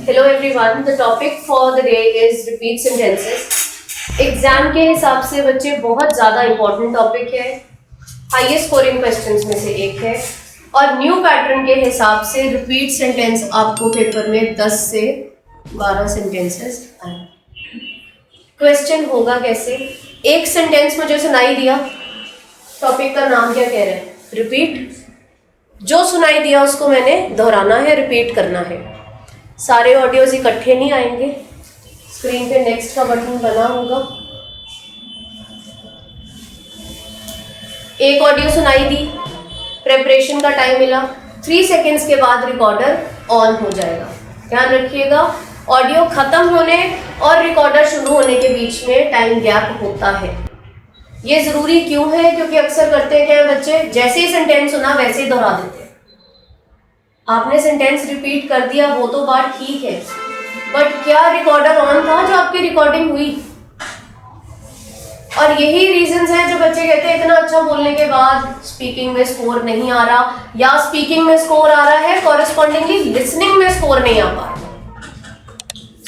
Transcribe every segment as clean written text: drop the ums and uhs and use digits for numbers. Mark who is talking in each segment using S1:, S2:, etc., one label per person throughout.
S1: Hello everyone, the topic for the day is repeat sentences. Exam के हिसाब से बच्चे बहुत ज़्यादा इम्पोर्टेंट टॉपिक है, हाईएस्ट स्कोरिंग क्वेश्चंस में से एक है और न्यू पैटर्न के हिसाब से रिपीट सेंटेंस आपको पेपर में 10 से 12 सेंटेंसेस आए। क्वेश्चन होगा कैसे? एक सेंटेंस मुझे सुनाई दिया, टॉपिक का नाम क्या कह रहे हैं? रिपीट। जो सुनाई दिया उसको मैंने दोहराना है, रिपीट करना है। सारे ऑडियोज इकट्ठे नहीं आएंगे। स्क्रीन पे नेक्स्ट का बटन बना होगा। एक ऑडियो सुनाई दी, प्रेपरेशन का टाइम मिला, 3 सेकेंड्स के बाद रिकॉर्डर ऑन हो जाएगा। ध्यान रखिएगा, ऑडियो खत्म होने और रिकॉर्डर शुरू होने के बीच में टाइम गैप होता है। ये ज़रूरी क्यों है? क्योंकि अक्सर करते हैं क्या बच्चे, जैसे ही सेंटेंस सुना वैसे ही दोहरा देते हैं। आपने सेंटेंस रिपीट कर दिया वो तो बात ठीक है, बट क्या रिकॉर्डर ऑन था जो आपकी रिकॉर्डिंग हुई? और यही रीजंस हैं जो बच्चे कहते हैं इतना अच्छा बोलने के बाद स्पीकिंग में स्कोर नहीं आ रहा, या स्पीकिंग में स्कोर आ रहा है कॉरेस्पॉन्डिंगली लिसनिंग में स्कोर नहीं आ पा रहा।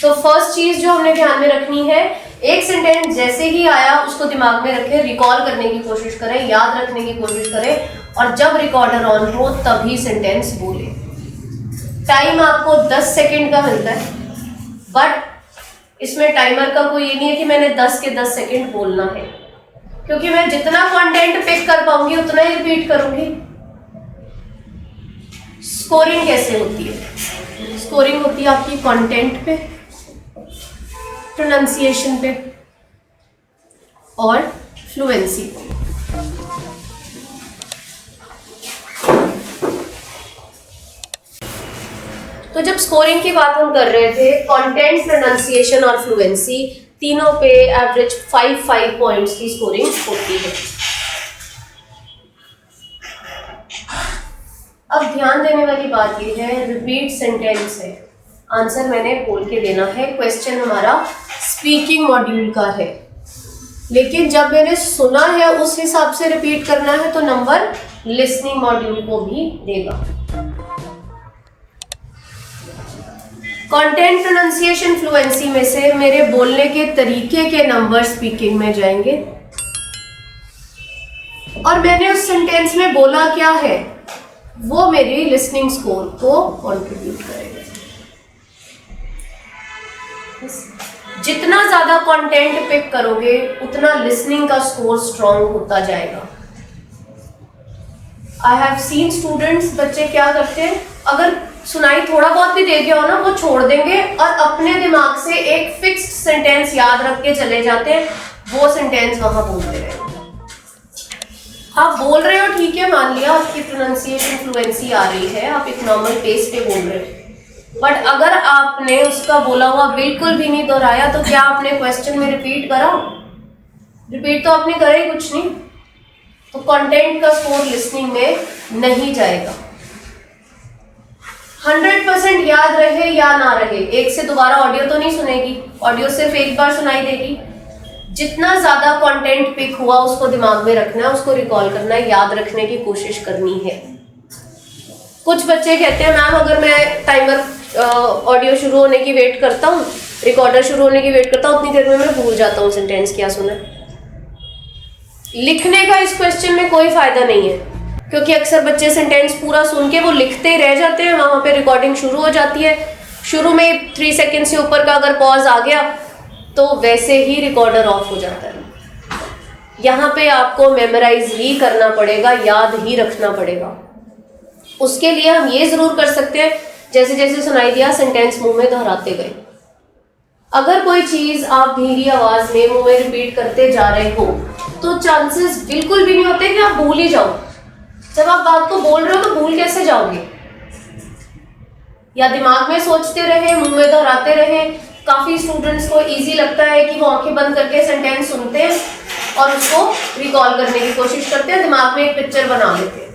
S1: सो फर्स्ट चीज जो हमने ध्यान में रखनी है, एक सेंटेंस जैसे ही आया उसको दिमाग में रखें, रिकॉल करने की कोशिश करें, याद रखने की कोशिश करें और जब रिकॉर्डर ऑन हो तभी सेंटेंस बोले। टाइम आपको 10 सेकेंड का मिलता है, बट इसमें टाइमर का कोई ये नहीं है कि मैंने 10 के 10 सेकेंड बोलना है, क्योंकि मैं जितना कंटेंट पिक कर पाऊंगी उतना ही रिपीट करूंगी। स्कोरिंग कैसे होती है? स्कोरिंग होती है आपकी कंटेंट पे, प्रोनाउंसिएशन पे और फ्लुएंसी पे। तो जब स्कोरिंग की बात हम कर रहे थे, कंटेंट, प्रोनाउंसिएशन और फ्लुएंसी तीनों पे एवरेज 5 पॉइंट्स की स्कोरिंग होती है। अब ध्यान देने वाली बात यह है, रिपीट सेंटेंस है, आंसर मैंने बोल के देना है। क्वेश्चन हमारा स्पीकिंग मॉड्यूल का है, लेकिन जब मैंने सुना है उस हिसाब से रिपीट करना है तो नंबर लिसनिंग मॉड्यूल को भी देगा। कंटेंट, प्रोनाउंसिएशन, फ्लुएंसी में से मेरे बोलने के तरीके के नंबर स्पीकिंग में जाएंगे और मैंने उस सेंटेंस में बोला क्या है वो मेरी लिसनिंग स्कोर को कंट्रीब्यूट करेगा। जितना ज्यादा कंटेंट पिक करोगे उतना लिसनिंग का स्कोर स्ट्रॉन्ग होता जाएगा। आई हैव सीन स्टूडेंट्स, बच्चे क्या करते हैं, अगर सुनाई थोड़ा बहुत भी दे दिया हो ना, वो छोड़ देंगे और अपने दिमाग से एक फिक्स्ड सेंटेंस याद रख के चले जाते हैं, वो सेंटेंस वहां बोलते रहे। आप बोल रहे हो ठीक है, मान लिया आपकी प्रोनाउंसिएशन, फ्लुएंसी आ रही है, आप एक नॉर्मल पेस पे बोल रहे हो, बट अगर आपने उसका बोला हुआ बिल्कुल भी नहीं दोहराया तो क्या आपने क्वेश्चन में रिपीट करा? रिपीट तो आपने करा ही कुछ नहीं, तो कंटेंट का स्कोर लिसनिंग में नहीं जाएगा। 100% याद रहे या ना रहे, एक से दोबारा ऑडियो तो नहीं सुनेगी, ऑडियो सिर्फ एक बार सुनाई देगी। जितना ज्यादा कंटेंट पिक हुआ उसको दिमाग में रखना है, उसको रिकॉल करना है, याद रखने की कोशिश करनी है। कुछ बच्चे कहते हैं मैम अगर मैं टाइमर ऑडियो शुरू होने की वेट करता हूँ, रिकॉर्डर शुरू होने की वेट करता हूँ, उतनी देर में मैं भूल जाता हूँ सेंटेंस क्या सुना। लिखने का इस क्वेश्चन में कोई फायदा नहीं है, क्योंकि अक्सर बच्चे सेंटेंस पूरा सुन के वो लिखते रह जाते हैं, वहां पे रिकॉर्डिंग शुरू हो जाती है। शुरू में 3 सेकेंड से ऊपर का अगर पॉज आ गया तो वैसे ही रिकॉर्डर ऑफ हो जाता है। यहाँ पे आपको मेमोराइज ही करना पड़ेगा, याद ही रखना पड़ेगा। उसके लिए हम ये जरूर कर सकते हैं, जैसे जैसे सुनाई दिया सेंटेंस मुंह में दोहराते गए। अगर कोई चीज आप धीमी आवाज में मुंह में रिपीट करते जा रहे हो तो चांसेस बिल्कुल भी नहीं होते कि आप भूल ही जाओ। जब आप बात को बोल रहे हो तो भूल कैसे जाओगे? या दिमाग में सोचते रहे, मुंह में दोहराते रहे। काफी स्टूडेंट्स को इजी लगता है कि वो आंखें बंद करके सेंटेंस सुनते हैं और उसको रिकॉल करने की कोशिश करते हैं, दिमाग में एक पिक्चर बना लेते हैं।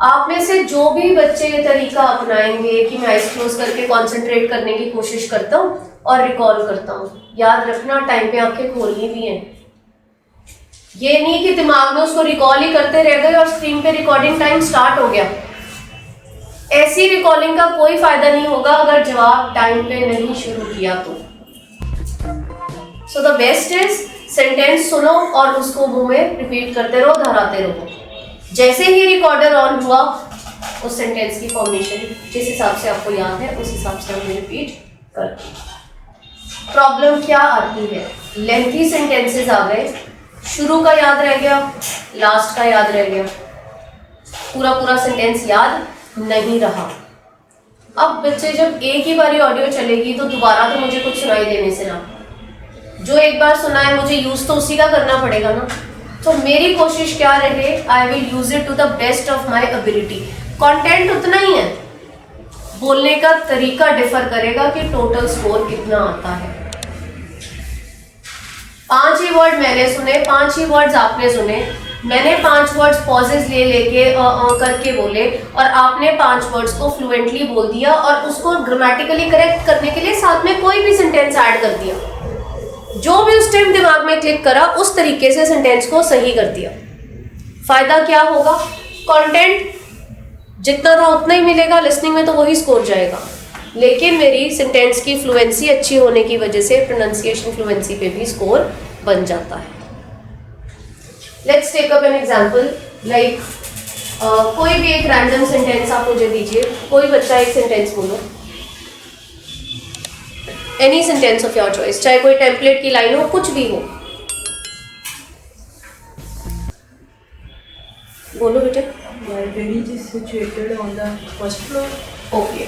S1: आप में से जो भी बच्चे ये तरीका अपनाएंगे कि मैं आइज क्लोज करके कंसंट्रेट करने की कोशिश करता हूँ और रिकॉल करता हूँ, याद रखना टाइम पे आंखें खोलनी भी हैं। ये नहीं कि दिमाग में उसको रिकॉल ही करते रह गए और स्क्रीन पे रिकॉर्डिंग टाइम स्टार्ट हो गया। ऐसी रिकॉलिंग का कोई फायदा नहीं होगा अगर जवाब टाइम पे नहीं शुरू किया तो। So the best is sentence सुनो और उसको मुंह में रिपीट करते रहो, दोहराते रहो। जैसे ही रिकॉर्डर ऑन हुआ उस सेंटेंस की फॉर्मेशन जिस हिसाब से आपको याद है उस हिसाब से हमें रिपीट करते हैं। प्रॉब्लम क्या आती है, लेंथी सेंटेंसेस आ गए, शुरू का याद रह गया, लास्ट का याद रह गया, पूरा पूरा सेंटेंस याद नहीं रहा। अब बच्चे जब एक ही बारी ऑडियो चलेगी तो दोबारा तो मुझे कुछ सुनाई देने से ना, जो एक बार सुना है मुझे यूज तो उसी का करना पड़ेगा ना। तो मेरी कोशिश क्या रहे, I will use it to the best of my ability. Content उतना ही है, बोलने का तरीका डिफर करेगा कि टोटल स्कोर कितना आता है। 5 ही वर्ड मैंने सुने, 5 ही वर्ड्स आपने सुने, मैंने 5 वर्ड्स पॉजेस ले लेके करके बोले और आपने 5 वर्ड्स को फ्लुएंटली बोल दिया और उसको ग्रामेटिकली करेक्ट करने के लिए साथ में कोई भी सेंटेंस ऐड कर दिया। जो भी उस टाइम दिमाग में क्लिक करा उस तरीके से सेंटेंस को सही कर दिया। फायदा क्या होगा, कंटेंट जितना था उतना ही मिलेगा, लिसनिंग में तो वही स्कोर जाएगा, लेकिन मेरी सेंटेंस की फ्लुएंसी अच्छी होने की वजह से प्रोनाउंसिएशन फ्लुएंसी पे भी स्कोर बन जाता है। Let's take up an example like कोई भी एक रैंडम सेंटेंस आप मुझे दीजिए, कोई बच्चा एक सेंटेंस बोलो, any sentence of your choice, चाहे कोई टेम्पलेट की लाइन हो, कुछ भी हो, बोलो बेटे।
S2: Library is situated on the first floor.
S1: Okay,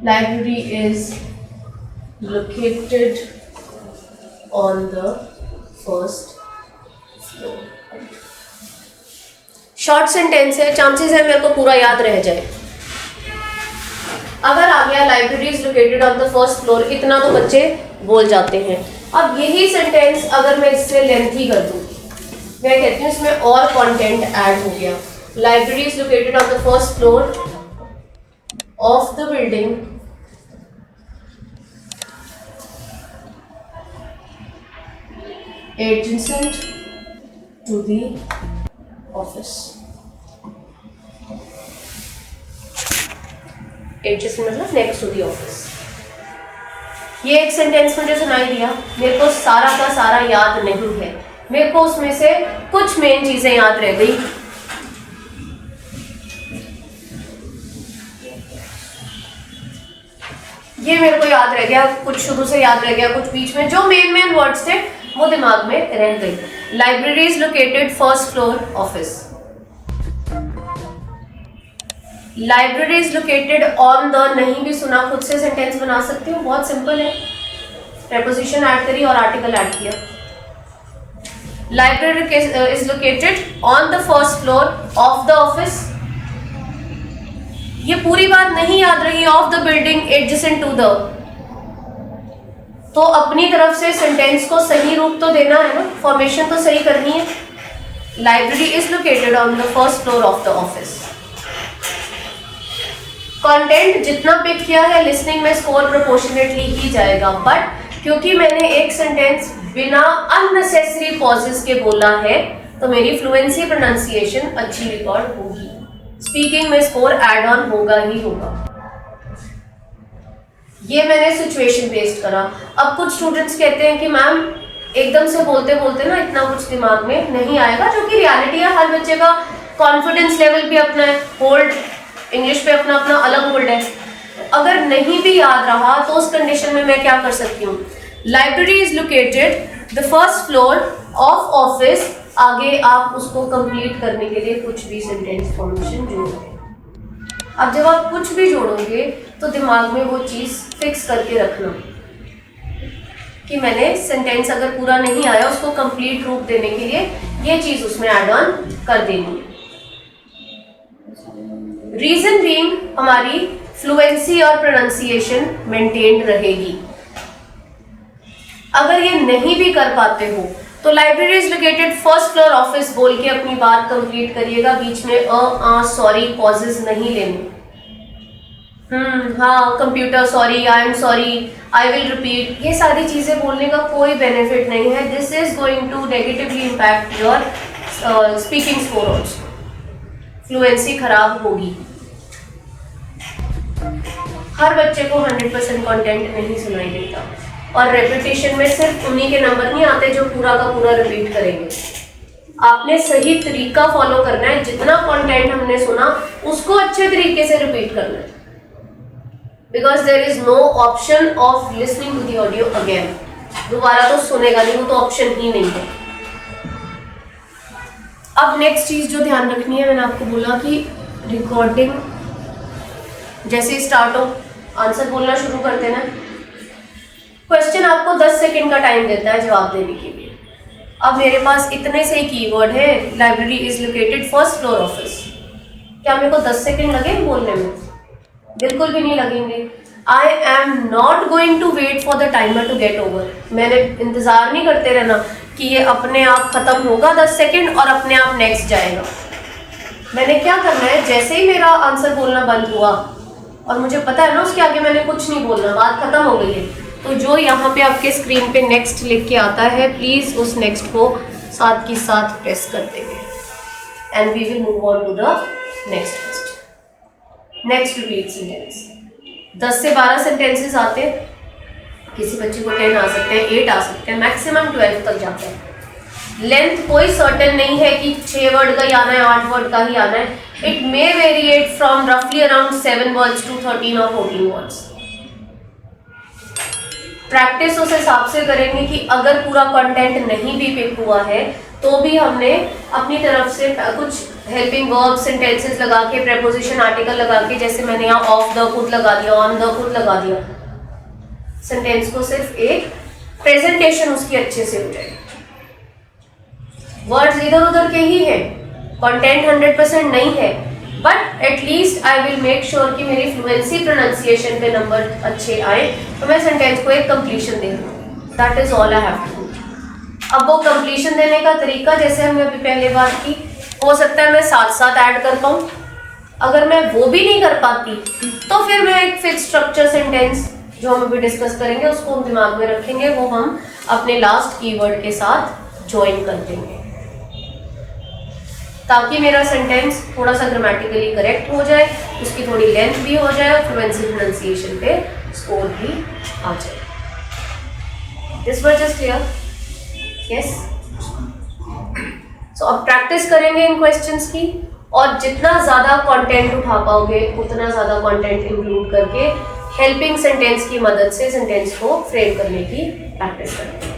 S1: library is located on the first floor। Short sentence है, चांसेस है मेरे को पूरा याद रह जाए। अगर आ गया library is located on the first floor, इतना तो बच्चे बोल जाते हैं। अब यही सेंटेंस अगर मैं इससे लेंथी कर दूं, मैं कहती हूँ इसमें और कंटेंट ऐड हो गया। Library is located on the first floor of the building adjacent to the office। adjacent मतलब next to the office। ये एक सेंटेंस मुझे सुनाई दिया, मेरे को सारा का सारा याद नहीं है, मेरे को उसमें से कुछ मेन चीजें याद रह गई। ये मेरे को याद रह गया, कुछ शुरू से याद रह गया, कुछ बीच में, जो मेन वर्ड्स थे वो दिमाग में रह गई। Library is located first floor office, library is located on the, नहीं भी सुना, खुद से सेंटेंस बना सकती हूँ, बहुत सिंपल है, प्रेपोजिशन ऐड करी और आर्टिकल ऐड किया। Library is located on the first floor of the office, ये पूरी बात नहीं याद रही, of the building adjacent to the, तो अपनी तरफ से सेंटेंस को सही रूप तो देना है ना, फॉर्मेशन तो सही करनी है। Library is located on the first floor of the office. Content जितना पिक किया है लिसनिंग में स्कोर प्रोपोर्शनेटली ही जाएगा, बट क्योंकि मैंने एक सेंटेंस बिना अननेसेसरी पॉजेस के बोला है तो मेरी फ्लुएंसी प्रोनाउंसिएशन अच्छी रिकॉर्ड होगी, स्पीकिंग में स्कोर ऐड ऑन होगा ही होगा। ये मैंने सिचुएशन बेस्ड करा। अब कुछ स्टूडेंट्स कहते हैं कि मैम एकदम से बोलते बोलते ना इतना कुछ दिमाग में नहीं आएगा, जो कि रियलिटी है, हर बच्चे का कॉन्फिडेंस लेवल भी अपना है, होल्ड इंग्लिश पे अपना अपना अलग होल्ड है। अगर नहीं भी याद रहा तो उस कंडीशन में मैं क्या कर सकती हूँ, library is located the first floor of office, आगे आप उसको कंप्लीट करने के लिए कुछ भी सेंटेंस फॉर्मेशन जोड़ोगे। अब जब आप कुछ भी जोड़ोगे तो दिमाग में वो चीज़ फिक्स करके रखना कि मैंने सेंटेंस अगर पूरा नहीं आया उसको कंप्लीट रूप देने के लिए ये चीज़ उसमें ऐड ऑन कर देनी है। रीजन बीइंग हमारी फ्लुएंसी और प्रोनाउंसिएशन मेंटेन रहेगी। अगर ये नहीं भी कर पाते हो तो library is located first floor office बोल के अपनी बात कंप्लीट करिएगा, बीच में सॉरी पॉजेस नहीं लेने। हाँ, computer sorry, I am sorry, I will repeat, ये सारी चीजें बोलने का कोई बेनिफिट नहीं है। This is going to negatively impact your speaking score also, fluency खराब होगी। हर बच्चे को 100% कंटेंट नहीं सुनाई देता, और रेपिटेशन में सिर्फ उन्हीं के नंबर नहीं आते जो पूरा का पूरा रिपीट करेंगे। आपने सही तरीका फॉलो करना है, जितना कंटेंट हमने सुना उसको अच्छे तरीके से रिपीट करना है, because there is no option of listening to the audio again. दोबारा तो सुनेगा नहीं, वो तो ऑप्शन ही नहीं है। अब नेक्स्ट चीज जो ध्यान रखनी है, मैंने आपको बोला कि रिकॉर्डिंग जैसे स्टार्ट हो, आंसर बोलना शुरू करते ना, क्वेश्चन आपको 10 सेकंड का टाइम देता है जवाब देने के लिए। अब मेरे पास इतने से ही कीवर्ड है, library is located first floor office, क्या मेरे को 10 सेकंड लगे बोलने में? बिल्कुल भी नहीं लगेंगे। I am not going to wait for the timer to get over. मैंने इंतजार नहीं करते रहना कि ये अपने आप खत्म होगा 10 सेकंड और अपने आप नेक्स्ट जाएगा। मैंने क्या करना है, जैसे ही मेरा आंसर बोलना बंद हुआ और मुझे पता है ना उसके आगे मैंने कुछ नहीं बोलना, बात खत्म हो गई है, तो जो यहाँ पे आपके स्क्रीन पे नेक्स्ट लिख के आता है, प्लीज उस नेक्स्ट को साथ की साथ प्रेस कर देंगे and we will move on to the next question. Next repeat sentence. 10 से 12 सेंटेंसेस आते हैं, किसी बच्चे को 10 आ सकते हैं, 8 आ सकते हैं, मैक्सिमम 12 तक जाते हैं। लेंथ कोई सर्टेन नहीं है कि 6 वर्ड का ही आना है, 8 वर्ड का ही आना है। इट मे वेरिएट फ्रॉम रफली अराउंड 7 वर्ड्स टू 13 और 14 वर्ड्स। प्रैक्टिस उस हिसाब से करेंगे कि अगर पूरा कंटेंट नहीं भी पिक हुआ है तो भी हमने अपनी तरफ से कुछ हेल्पिंग वर्ब सेंटेंसेस लगा के, प्रेपोजिशन आर्टिकल लगा के, जैसे मैंने यहाँ ऑफ द खुद लगा दिया, ऑन द खुद लगा दिया, सेंटेंस को सिर्फ एक प्रेजेंटेशन उसकी अच्छे से हो जाएगी। वर्ड्स इधर उधर के ही है, कंटेंट 100% नहीं है, but at least I will make sure कि मेरी फ्लुएंसी प्रोनाउंसिएशन पे नंबर अच्छे आए, तो मैं सेंटेंस को एक कंप्लीशन दे दूँ। That is all I have to do. अब वो कंप्लीशन देने का तरीका, जैसे हमने अभी पहले बात की, हो सकता है मैं साथ साथ ऐड कर पाऊँ। अगर मैं वो भी नहीं कर पाती तो फिर मैं एक फिक्स स्ट्रक्चर सेंटेंस जो हम अभी डिस्कस करेंगे उसको हम दिमाग में रखेंगे, वो हम अपने लास्ट कीवर्ड के साथ ज्वाइन कर देंगे ताकि मेरा सेंटेंस थोड़ा सा ग्रामेटिकली करेक्ट हो जाए, उसकी थोड़ी लेंथ भी हो जाए और फ्लुएंसी प्रोनाउंसिएशन पे स्कोर भी आ जाए। This was just clear? Yes. So अब प्रैक्टिस करेंगे इन क्वेश्चंस की, और जितना ज़्यादा कंटेंट उठा पाओगे उतना ज़्यादा कंटेंट इंक्लूड करके हेल्पिंग सेंटेंस की मदद से सेंटेंस को फ्रेम करने की प्रैक्टिस करेंगे।